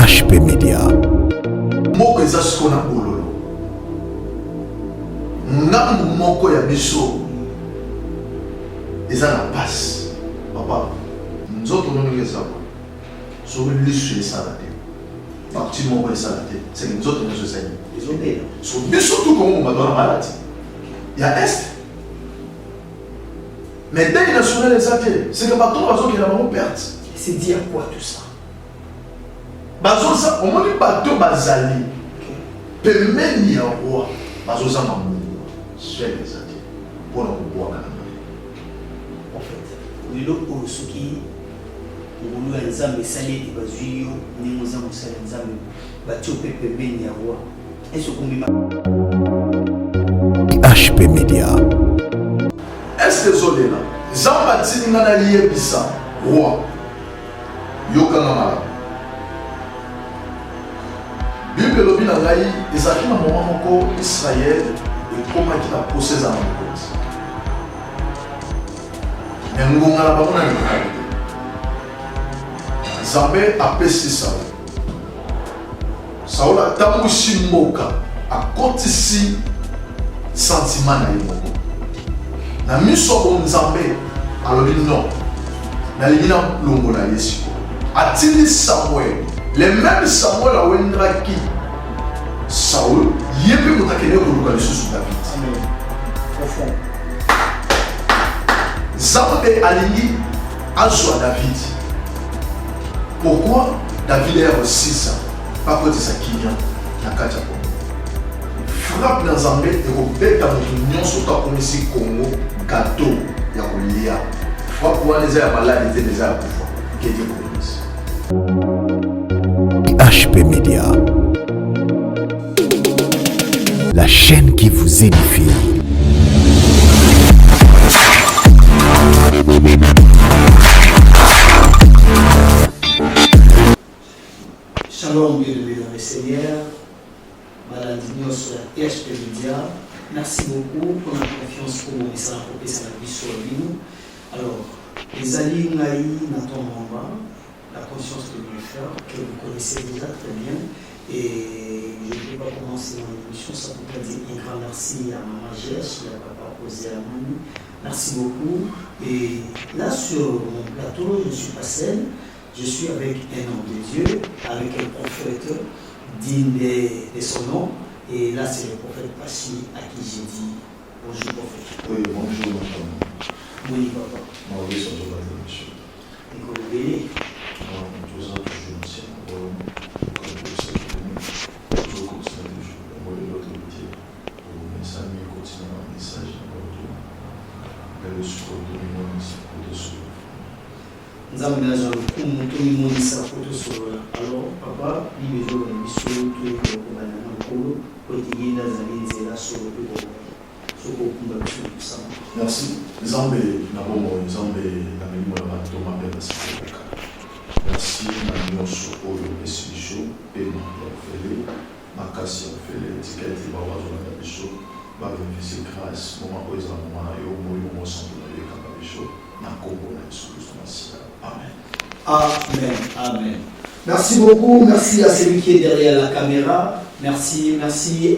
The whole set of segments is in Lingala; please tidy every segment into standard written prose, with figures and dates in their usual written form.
HP Media. Moko eza skona bololo. Ngambu moko ya biso eza na passe. Papa, nzoto noni eza kwa. So lisu esala te. Parti moko esala te. C'est nzoto noni eza ni. Désolé. So biso tout comme on va dans la maladie. Il y a est. Mais dès national les athées, c'est que bateau bateau qui n'a pas perte. C'est dire quoi tout ça? Bateau ça, on dit bateau bazali. Pemeni ya roi, bateau ça mamou. C'est les athées. Pour nous boire en fait, le Orosuki, on a un zame salé de bazuyo, ni nous avons salé un zame, bateau pemeni ya roi. Est-ce qu'on HP Media. Est-ce que Zoléna, Jean-Baptiste n'a lié Bissa, roi, Yokanamala. Bible lobi na ngai ezaki na moment moko Israël ekomaki na procès à mokonzi. Mais ngonga na bango na mikali te. Nzambe apesi Saul. Saul atambusi mboka akotisi sentiment na ye moko. Na miso o Nzambe alobi non. Nalingi na longola ye siko. Atili Samuel. Les mêmes Samuel a wendraki Saul, yépe motakene koluka le sous David. Amen. Au fond. Nzambe alingi azwa David. Pourquoi David est aussi ça? Pas que ça qui vient na kati ya Congo. Frappe na Nzambe et robeta moto nyonso to akomisi Congo gâteau ya kolia. Frappe wana eza ya malade eza ya kufa. Que Dieu bénisse. HP Media. La chaîne qui vous édifie. Shalom, bienvenue dans le Seigneur. Madame Dignos sur la HP Media. Merci beaucoup pour la confiance pour mon message pour ça la vie sur nous. Alors, les alliés n'a ton moment. La conscience de mieux faire, que vous connaissez déjà très bien. Et je ne vais pas commencer mon émission sans vous dire un grand merci à Maman Gèche, à Papa Osé à Mani. Merci beaucoup. Et là, sur mon plateau, je ne suis pas seul. Je suis avec un homme de Dieu, avec un prophète digne de son nom. Et là, c'est le prophète Pachi à qui j'ai dit bonjour, prophète. Oui, bonjour, madame. Oui, papa. Oui, ça doit être monsieur. Et que vous voyez. Alors, papa, il est toujours merci. Nzambe na bomo Nzambe na milimo ya bato mabela sikoka. Merci na nyonso oyo esilisho pe na ofele makasi ya ofele tiketi ba wazo na biso ba bénéficier grâce moment oyo za moment na yo moyo mo santo na yeka ba biso na kombo na Yesu Christ. Amen. Amen. Amen. Merci beaucoup. Merci à celui qui est derrière la caméra. Merci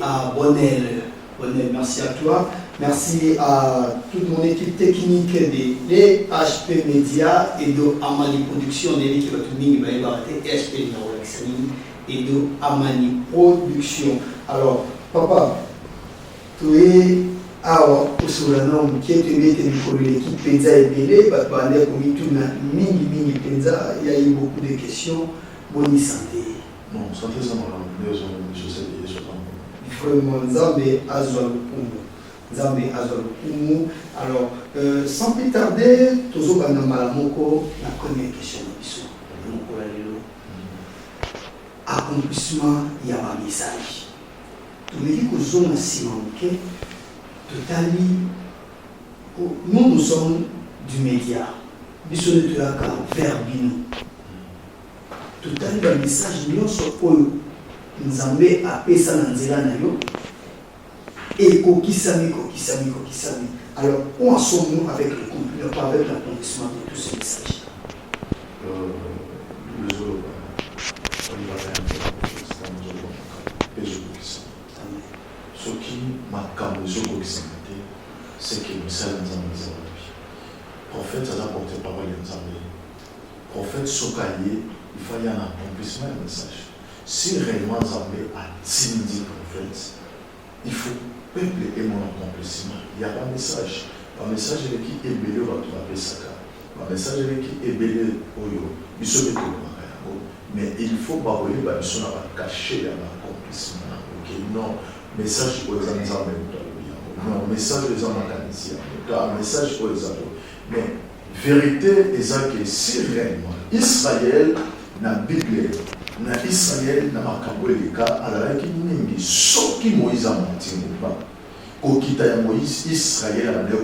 à Bonnel. Bonnel, merci à toi. Merci à toute mon équipe technique de HP Media et de Amani Production, de l'équipe de HP et de Amani Production. Alors, papa, tu es sur le nom qui est l'équipe Penza et Pelé, il y a eu beaucoup de questions. Bonne santé. Non, santé, ça m'a vraiment, Nzambe Azwa Lukumu. Alors, sans plus tarder, toujours dans Malamoko, la première question de l'issue. Accomplissement, il y a un message. Tu me dis que nous sommes si manqués, nous sommes du média. Nous sommes de la verbino. Tout à l'heure, le message, nous sommes Nzambe apesa na nzela na yo et kokisami. Alors où en sommes-nous avec l'accomplissement de tout ce message? Le makambo ezokokisama te seke misala nzambe eza wapi. Prophète aza porte parole ya nzambe. Prophète soki aye il faut y un accomplissement ya message. Si réellement nzambe atindi prophète, il faut peuple et mon accomplissement. Il y a un message. Un message qui est belé au bateau d'Apesaka. Un message qui est belé au yo. Il se met au mais il faut barouiller la mission à cacher l'accomplissement. Ok, non, message aux Nzambe. Non, message aux Amakanisia. Message aux Nzambe. Mais vérité est que si réellement Israël na Bible, na Israël na Makabolika, alors qu'il n'y a ce qui Moïse a menti. Au quitte à Moïse, Israël a dit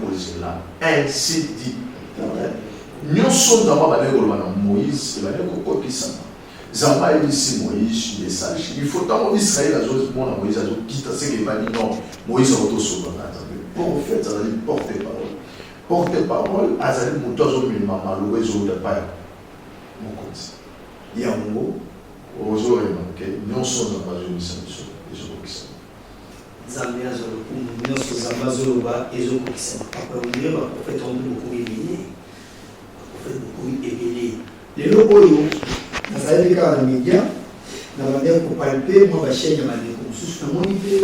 là. Ainsi dit. Nous sommes dans Moïse, il va dire que Zamba est ici Moïse, message. Il faut tant Israël a joué pour Moïse, a joué quitte à ce qu'il va dire non, Moïse a auto-sauvé. Prophète, ça veut dire porte-parole. Porte-parole, Azali Moutozo Milmama, le réseau de Païa. Mon compte. Il y a un mot, aux oreilles, nous sommes dans la mission de ce qui Zambia Zolokum, nous sommes dans Zoloba et Zokokisem. Après, on dirait que le prophète a beaucoup éveillé. Le prophète beaucoup éveillé. Les locaux, nazali kaka na média na bandeko kopalpe mwa bachaine ya bandeko mosusu namoni mpe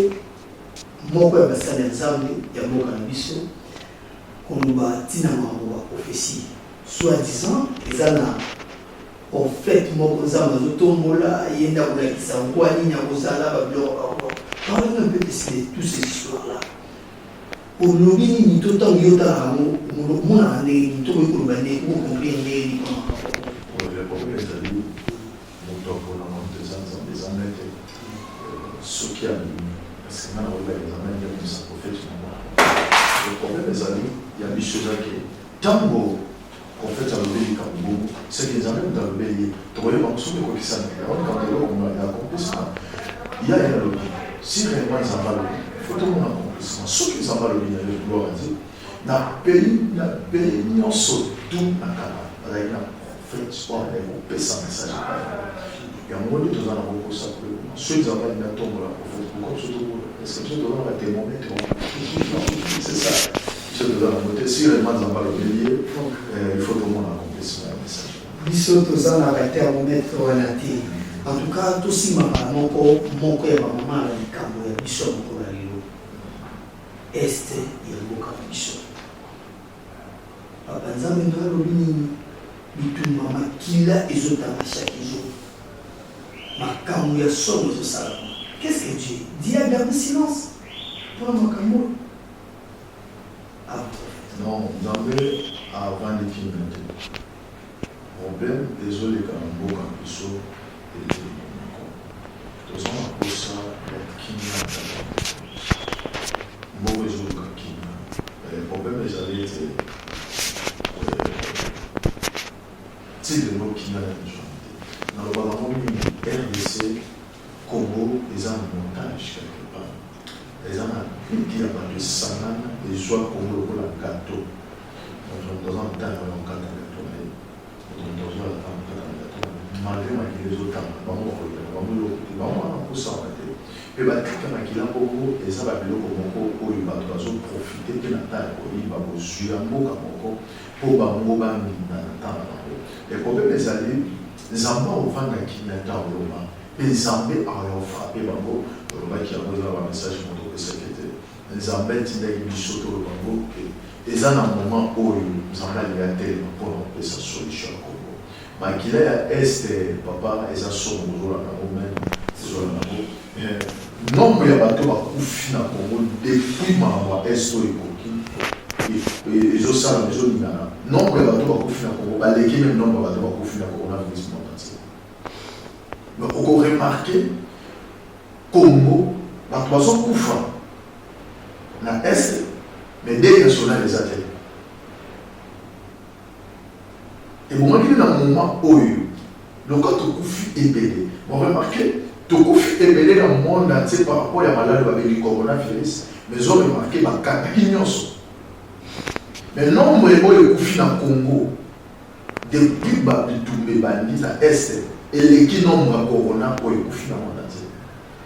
moko ya basali ya nzambe ya mboka na biso koloba ntina makambo baprofesie soi-disant eza na prophète moko nzambe azotombola ye nde akolakisa nkwa nini akozala babiloko parlez un peu de toutes ces histoires-là. Olobi nini to ntango yo otalaka yango omonaka ndenge nini to koki koloba ndenge okomprie ndenge nini ce qui a mis, parce que maintenant, on a des prophètes. Le problème est qu'il y a des choses qui tant que prophète a levé les camps, c'est qu'ils amènent dans le bélier. Tu vois, on se met au Kissan, on a l'accomplissement. Il y a un lobby. Si réellement ils en valent, il faut tout le monde accomplissement. Ceux qui en valent, il y a le gloire à dire. Dans le pays, nous sommes tout à Canada. Avec un prophète, on a un message. Il y a un moment où tu as un repos sacré. Ceux qui ont un tombe là, pourquoi tu te trouves? Est-ce que tu dois avoir un thermomètre? C'est ça. Tu dois avoir un thermomètre. Si réellement ils en valent le bélier, il faut tout le monde accomplissement. Biso tozana ba thermomètre wana te. En tout cas, tout si mama moko ya mama na likambo ya biso moko na lelo. Este ya mboka biso. Papa nzambe ndo lobini bitumba makila ezotanga chaque jour. Makambo ya somo ezosala. Qu'est-ce que Dieu dit? À garder silence pour makambo. Ah, non, Nzambe avant de finir. Problème, désolé quand on voit un peu et tout ça, on a ça, qui n'a mauvais jour quand qui n'a. Le problème, les allées étaient si de l'eau qui n'a pas dans le Parlement, RDC, Congo, les gens de montage quelque part. Les gens qui a pas de sanane, les joies Congo pour la gâteau. Donc, dans un temps, on a un gâteau. Malgré les autres temps, on va et bah quelqu'un qui l'a beaucoup et ça va bien comme il va profiter de la taille il va vous un mot pour ba mot ba mi na temps le problème est allé les enfants au vent qui n'a pas au les zambé ont frappé bango le qui a posé un message pour le secrétaire les zambé qui n'a eu chaud au bango et ça dans un moment où ils ont allé à terre pour trouver sa solution. Mais qu'il est est papa et ça sont toujours là non mais il y a pas de coups na Congo depuis ma est et je sais la maison non mais il y a pas de coups na Congo bah les qui même non pas de coups na coronavirus mais on a remarqué Congo la poisson coufa na est mais dès que cela les a fait. Et vous remarquez dans le moment où le cas de est belé. Vous remarquez, Tokufi est belé dans le monde entier par rapport à la maladie du coronavirus. Mais vous remarquez, ma capignon. Mais non, moi, le Koufi dans le Congo, depuis Babitumbe Bandi, dans l'Est, et les qui n'ont pas corona pour le Koufi dans le monde entier.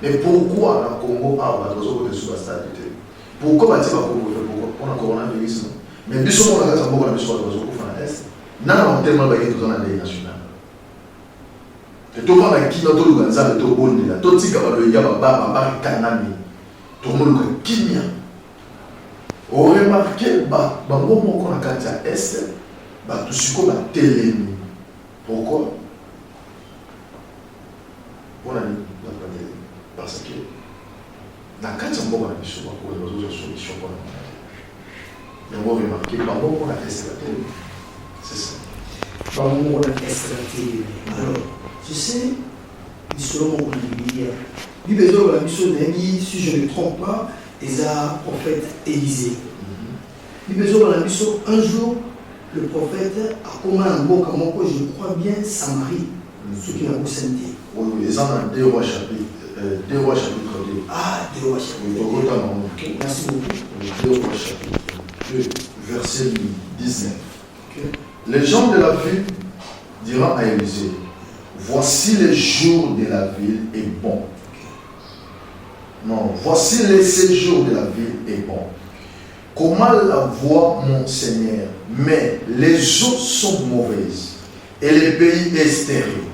Mais pourquoi le Congo a besoin de sous la stabilité? Pourquoi tu vas pour le coronavirus? Mais nous sommes dans la maison de l'Est. Nous avons tellement de choses dans la nationale. Et tout le monde qui n'a pas de choses, tout le monde là. Tout le monde qui a tout le monde qui a on remarque que bango moko na kati ya est ba tusiko ba telemi. Pourquoi? Parce que na kati ya mboka na biso ba ko zo solution pour la on remarque bango moko na est ba telemi. C'est ça. Bango moko na est ba telemi. Alors, tu sais, selon mon Bible, si je ne me trompe pas, les prophète Élisée. Un jour, le prophète a commencé un mot comme je crois bien Samarie, ce qui n'a pas santé. Oui, les gens ont 2 rois chapitre 2. Ah, 2 rois chapitre 2. Merci beaucoup. 2 rois chapitre 2, verset 19. Okay. Les gens de la ville diront à Élisée, voici le jour de la ville est bon. Non, voici le séjour de la ville est bon. Comment la voit mon Seigneur? Mais les eaux sont mauvaises et le pays est stérile.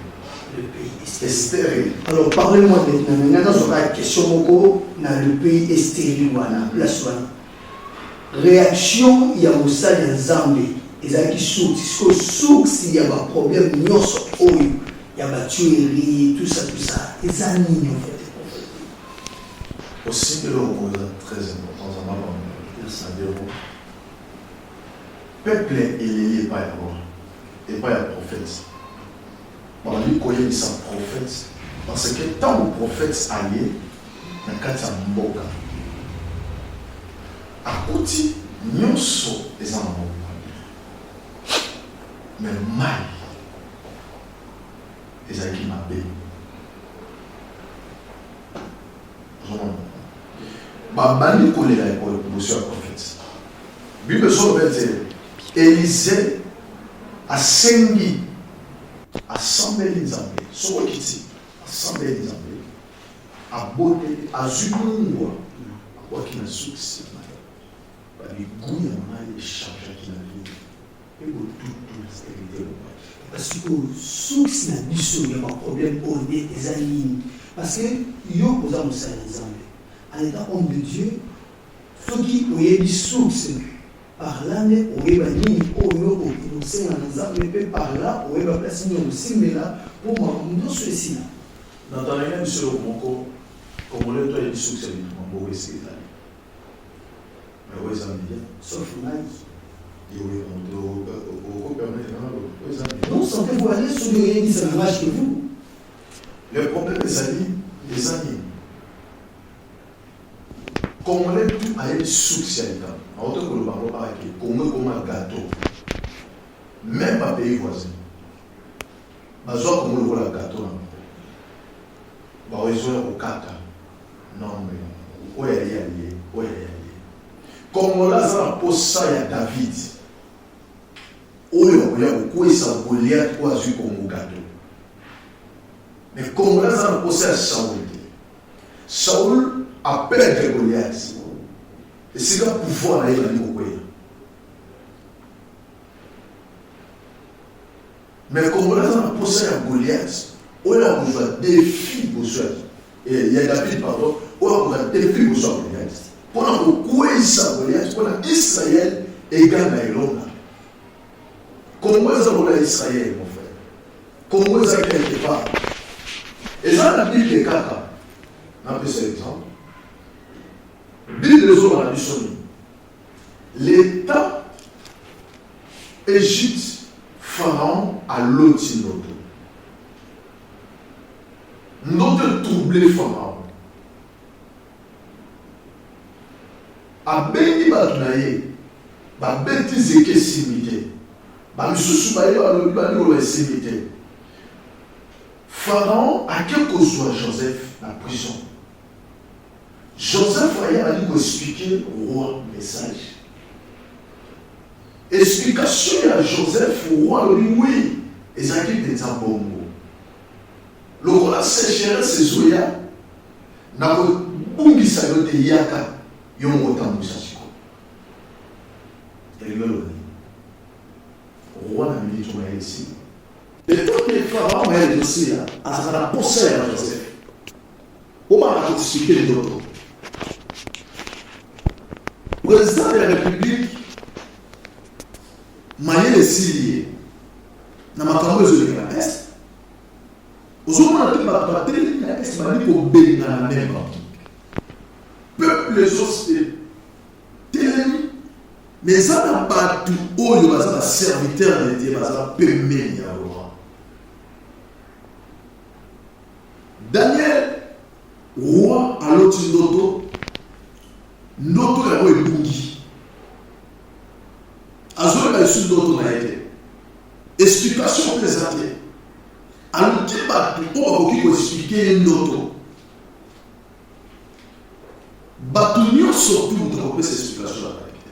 Le pays est stérile. Alors parlez-moi maintenant. Maintenant, sur la question le pays est stérile. Réaction, il y a aussi un Zambie. Il y a s'il y a un problème, il y a la tuerie, tout ça. Et ça, en fait. Aussi, le rôle est très important. Le peuple est lié par la roi et par le prophète. Par lui, il y a un prophète. Parce que tant que le prophète allié, il y a un mboka. À côté, nous sommes des enfants. Mais mal, les qui m'a payé. Babani connaît la monsieur le prophète. Bible Élisée a sengi assemblé les Zambé. Soit qui dit assemblé les Zambé. A beauté, a zumungwa, a quoi qui n'a succès. Les goûts et chargés qui n'a vie. Et pour tout stérilité. Parce que source n'a il y a un problème au nez des animes. Parce que yo vous avez ça ensemble. En étant homme de Dieu, ceux qui ont eu des sources par là, on a dit on sait mais par là, on a placé aussi, mais là, pour moi, on doit se laisser là. Dans ta réunion, monsieur Moko, comme on l'a dit, il y a des sources qui sont mauvais, c'est là. Mais où est-ce que sauf l'âge. Non, sentez-vous aller sur le rien qui se ravage que vous. Le problème des amis, les amis. Comme on est tout à une socialité, en autre que le baron a été, comme un gâteau, même à pays voisin, je vois comme le voit le gâteau, je vois au kata, non mais, où est allié, où est allié. Comme on a posé ça à David, où il y a beaucoup de Goliath pour agir comme un gâteau. Mais comme on a posé à Saoul, Saoul a perdu Goliath. Et c'est le pouvoir d'aller dans le pays. Mais comme on a posé à Goliath, on a un défi pour soi. Et il y a David, pardon, on a un défi pour soi Goliath. Pendant que Goliath, pendant Israël égale à Elona. Comment est-ce qu'on a Israël, mon frère? Comment est-ce quelque part? Et ça, la Bible est caca. On a pris cet exemple. Bible des hommes à la l'État Égypte, Pharaon à l'Otinoto. Notre troublé Pharaon. A béni Batnaye, ba bêtise et simité. Ba misusu ba yo ba simité. Pharaon a quelque soit Joseph la prison. Joseph a dit expliquer au roi le message. Explication à Joseph au roi, il dit oui, et ça qui est un bon mot. Le roi sécheresse ses oya, n'a pas bungisa de yaka, yo autant musachiko et le roi na milito na ici et tout les pharaons et les aussi à ça la possède à Joseph comment va expliquer les autres président de la République Manuel Esili na makambo ezoleka na est ozomona te bato batelemi na est bali kobengana même peuple société telemi mais eza na bato oyo baza baserviteur de Dieu baza pembeni ya roi Daniel roi aloti ndoto yango ebungi azoyeba esu ndoto na ye te explication mpenza te aluki bato oyo bakoki koexplike ye ndoto bato nyonso tu moto akopesa explication ya kaki te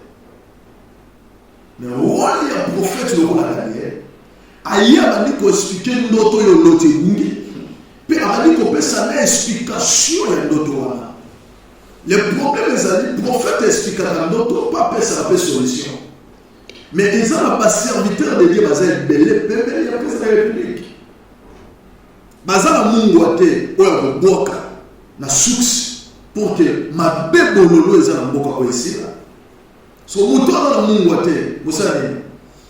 mais roi ya prophète lokola Daniel aye abandi koexplike ndoto oyo ndoto ebungi mpe abandi kopesa na explication ya ndoto wana le problème ezali prophète explikaka ndoto mpo apesaka mpe solution mais eza na baserviteur de Dieu baza ebele pembeni ya président ya république baza na mungwa te oyo akobwaka na suksi pour que mabe bololo eza na mboka oyo esila so moto aza na mungwa te mosala nini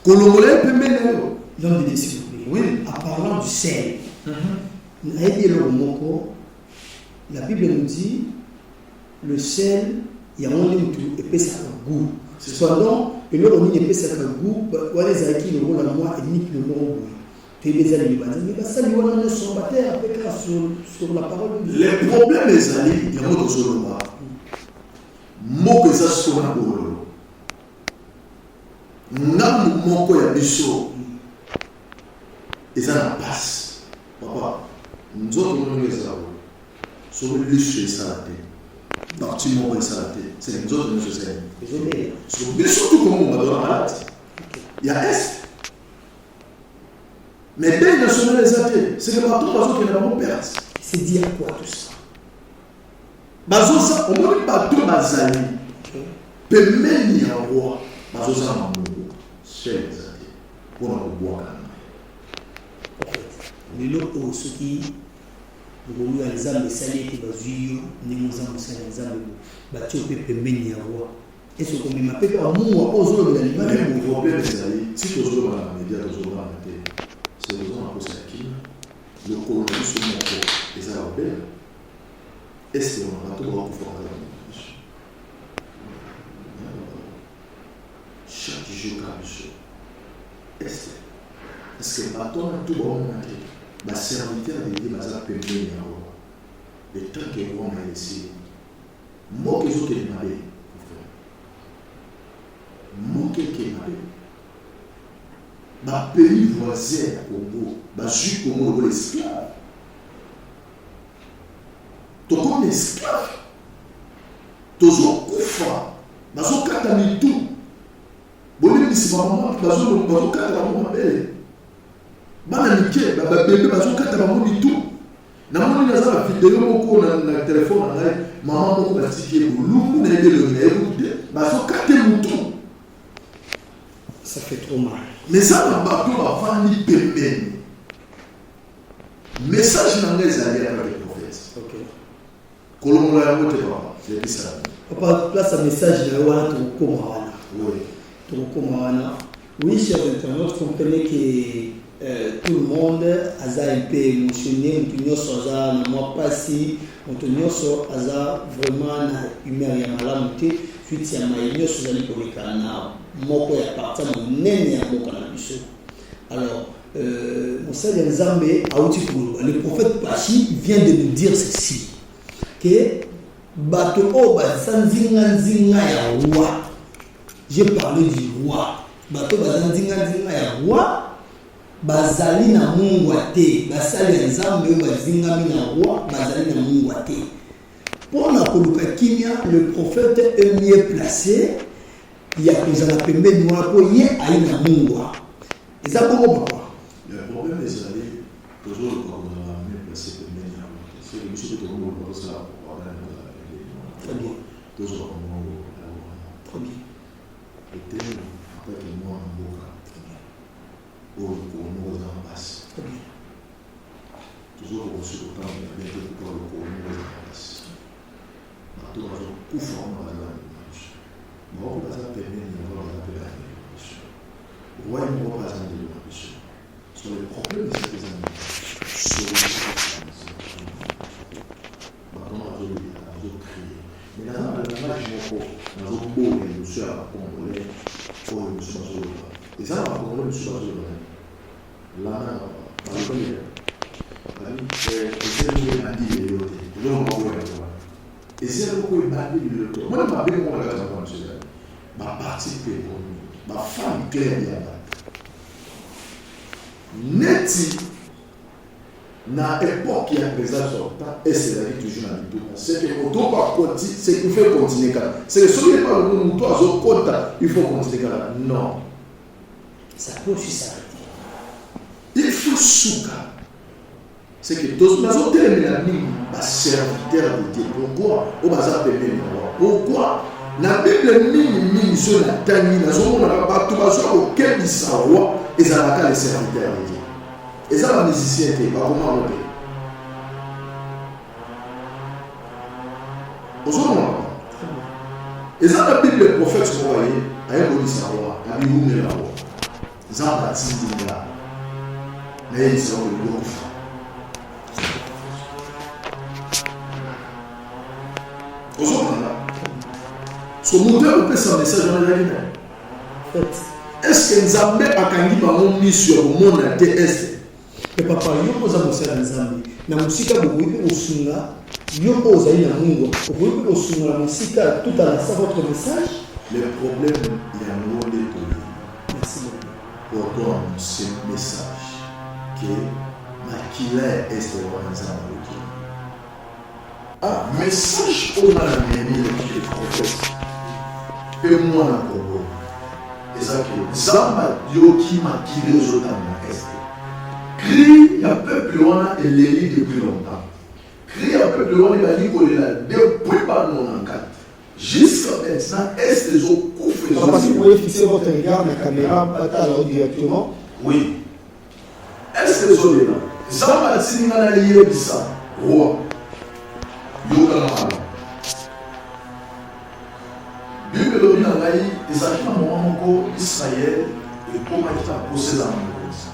kolongola ye pembeni oyo L'homme de s'il vous plaît. Oui. En parlant du sel, la Bible nous dit le sel, il y a un épais ça goût. Cependant, le nom on épais ça goût, voilà les acquis le rôle à moi et ni le nom. Tu es les amis, mais ça lui on a son bataille avec sur la parole de Dieu. Les problèmes les amis, il y a beaucoup de choses là. Moko ça sur la parole. Nam moko ya biso. Et ça la passe. Papa, nous autres on est ça. Sur le lieu ça la tête. Parti mon ça la tête. C'est nous autres nous faisons. Désolé. Sur bien surtout comment on va dans la malade. Il y a est. Mais dès que sont les athées, c'est que partout bazo qui est dans mon père. C'est dire quoi tout ça? Bazo ça, on ne pas tout bazali. Pemeni ya roi. Bazo ça mamungu. Chez les athées. Pour nous boire. Les locaux, ceux qui ont eu les âmes de salé qui bazuyo, ni nous avons salé les âmes de bâtir au peuple pemeni ya roi. Et ce qu'on m'appelle à moi, aux autres de l'animal. Mais pour problème les amis, si tu veux dans la média, tu veux dans la télé. C'est le temps à cause de la Kim, le colonisme des Arabes, est-ce qu'on a tout le monde pour faire la même chose? Chaque jour, comme ça. Est-ce que le bâton a tout le monde monté? Ma serviteur de Dieu m'a appelé le temps que vous m'avez laissé. Moi, que je t'ai demandé, moi, que je t'ai demandé. Ba pays voisin à Congo, ba juif Congo l'esclave. To comme esclave. Tozo kufa, bazo kata mitu. Boni bisi maman, bazo kata maman belle. Bana mike, ba bébé bazo kata maman mitu. Na moni na za vidéo moko na téléphone na ngai, maman moko batiki bulu, na yede le numéro, bazo kata mitu. Ça fait trop mal. Mais ça va pas tout ni pembeni. Message dans les alliés avec les prophètes. Ok. Colombo la motte pas. C'est ça. Papa, place un message de Wana Tokomawana. Oui. Tokomawana. Oui, chers internautes, comprenez que tout le monde a un peu émotionné. On a moi pas si on a vraiment humeur et malamuté. Suite à ma union sur les polycana. Moko ya parti monene ya moko na biso. Alors Moussa Nzambe auti pour le prophète Pachi vient de nous dire ceci que bato o bazanzinga nzinga ya roi. J'ai parlé du roi. Bato bazanzinga nzinga ya roi bazali na mungu ate basali Nzambe bazinga na roi bazali na mungu ate. Pour la koluka kimia, le prophète est mieux placé. Il y a plus à la pembe noire pour y aller à Mungwa. Et ça pour moi. Le problème des alliés, toujours quand on a mieux placé pembe noire, c'est que monsieur de Congo ça. Très bien. toujours au moment Trop bien. était après que moi en boca au nom de la base Trop bien. toujours reçu le temps de bien que pour le nom de la base tout va se conformer à la image moi on va s'appeler on va l'appeler la image ouais on va pas s'appeler la image sur les problèmes de ces amis sur maintenant on va crier mais dans la image on va beau et monsieur à congolais pour le monsieur et ça va congolais monsieur là par exemple ezeli bandili yote elongo okoyeba ezeli okoyeba bandili yote mwana mabe moko kaka kwa msela ba parti pe ba femme claire ya ba neti na époque ya président sortant et c'est la vie toujours na bito c'est que auto pas conti c'est qu'il faut continuer quand c'est que celui pas le nous toi zo kota il faut continuer quand non Ça peut aussi s'arrêter. Il faut souka. C'est que tous nous avons terminé la serviteur de Dieu. Pourquoi? Pourquoi? La Bible mini sur la tani, la zone n'a pas tout à auquel il s'envoie et ça va pas les serviteurs de Dieu. Et ça va musicien était pas comment on dit. Et ça la Bible le prophète se voyait à un bon savoir, à lui la voix. Jean-Baptiste dit là. Mais ils sont le bon. Son moteur peut s'en message dans la ligne. Est-ce que Nzambe akangi bango mission au monde à TS? Et papa, yo poza mosala Nzambe. Na musika bokoyi osunga, yo poza ina Mungu. Bokoyi osunga na musika tout à la sa votre message. Le problème il y a un rôle de Merci beaucoup. pour toi ce message que Makila est Nzambe. Ah, message on a amené les prophètes. Et moi na Congo. Et ça que Zamba Yoki Makila Zotama est. Crie un peuple loin et l'élit depuis longtemps. Crie un peuple loin et l'élit qu'on est là depuis pas non en quatre. Jusqu'à maintenant, est-ce que les autres couffent? Parce que vous pouvez fixer votre regard dans la caméra, pas là directement. Oui. Est-ce que les autres là? Zamba Tsinana Yebisa, roi. Yokanama. Bible lobi na ngai ezalaki na moma moko Israël ekomaki na poseza na mokonzi.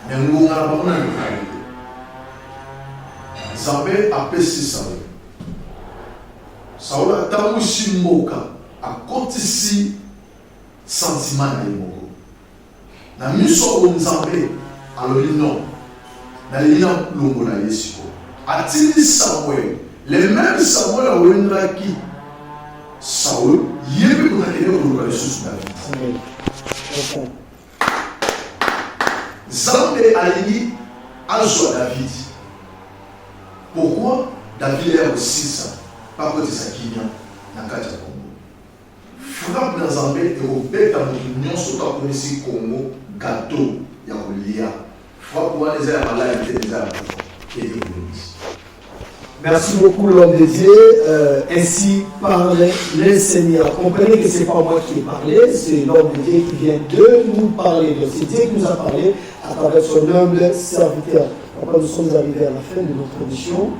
Me ngonga na bango na mikali te. Nzambe apesi Saul. Saul atambusi mboka akotisi sentiment na ye moko. Na miso oyo Nzambe alobi non. Nalingi na longo na ye sikoyo. Atindi Samuel. Les mêmes Samuel a ouendraki Saul, yébi pour la pour la ressource David. Zambé aligné Anso David. Pourquoi David est aussi ça? Pas que c'est ça qui vient dans le Congo. Frappe dans Zambé et au bête à l'union sur ta police Congo, gâteau, Yaoulia. Frappe pour les airs à la et des airs et des polices. Merci beaucoup l'homme de Dieu. Ainsi parle le Seigneur. Comprenez que ce n'est pas moi qui ai parlé, c'est l'homme de Dieu qui vient de nous parler. Donc c'est Dieu qui nous a parlé à travers son humble serviteur. Après, nous sommes arrivés à la fin de notre audition.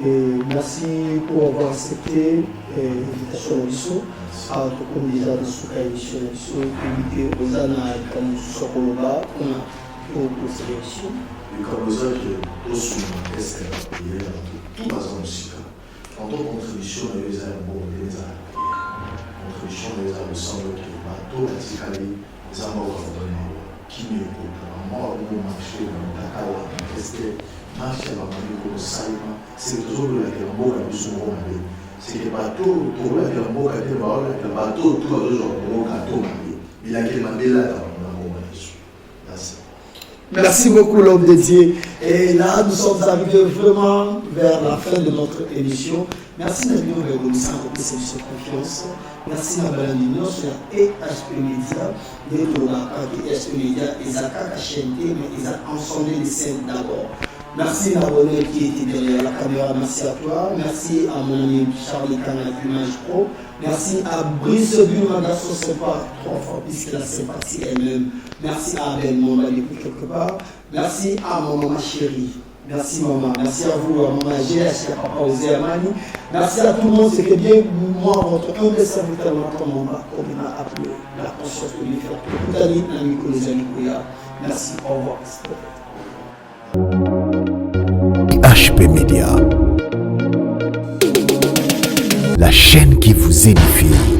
Et merci pour avoir accepté l'invitation de l'émission. Comme déjà dans ce cas d'émission, éviter aux ânes comme Sokoloba, on a pour sélection. Et comme ça, que au sous est tout basé en musique. En tant que contribution, il y a un bon contribution, il y a le sang de bateau, la ticali, les amours qui me écoutent. Moi, on marche, on t'accale, est-ce que marche à la manière comme ça, c'est toujours la mot la plus souvent. C'est que le bateau, tout le mot qui a été marré, le bateau, tout le mot qui a été marré. Il a été marré là, dans la mot. Merci. Merci beaucoup l'homme de Dieu. Et là, nous sommes arrivés vraiment vers la fin de notre émission. Merci de nous reconnaissant pour cette confiance. Merci à l'union sur EHP Media, d'être là, EHP Media, ils ont chanté, mais ils ont ensemble les scènes d'abord. Merci l'abonné qui était derrière la caméra, merci à toi. Merci à mon ami Charlie Canal Image Pro. Merci à Brice Bulmaga sur ce pas trois fois puisque la sympathie elle-même. Merci à Abel Monda depuis quelque part. Merci à mon maman chérie. Merci maman. Merci à vous, à maman GS, à papa Osé Amani. Merci à tout le monde. C'était bien moi, votre humble serviteur, notre maman, comme on a appelé la conscience de l'univers. Tout à l'heure, ami Colosani Kouya. Merci, au revoir. HP Media, la chaîne qui vous édifie.